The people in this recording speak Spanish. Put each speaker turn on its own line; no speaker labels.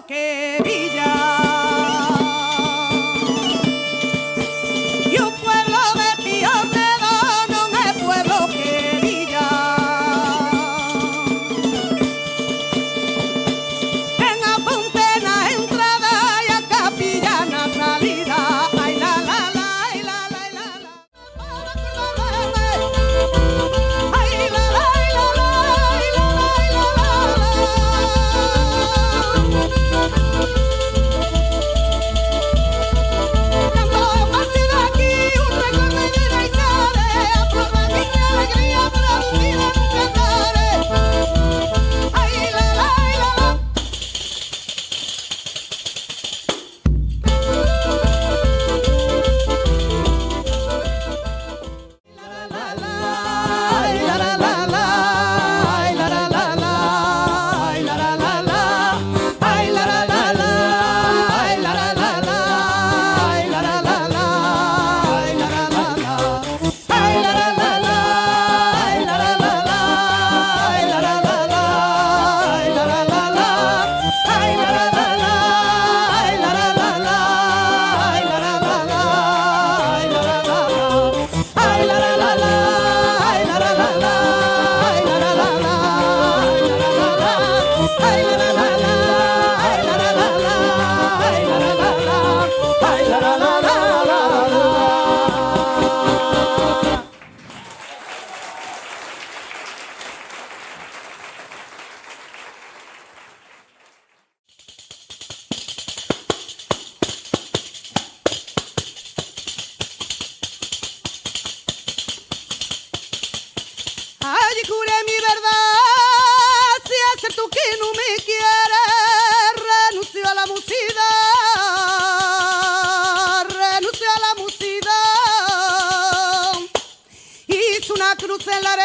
pueblo que brilla. Y un pueblo de pioneros no es pueblo que brilla. En apunte na entrada y a capilla na salida. Ay la la la, ay la la la la. Ay la la la la, ay la la la. Canto partido aquí, un recuerdo y vida y sale. A flor de mi alegría para un día nunca daré. Ay la la la la. Ay, juré mi verdad, si haces tú que no me quieres, renuncio a la musidad, renuncio a la musidad. Hice una cruz en la arena.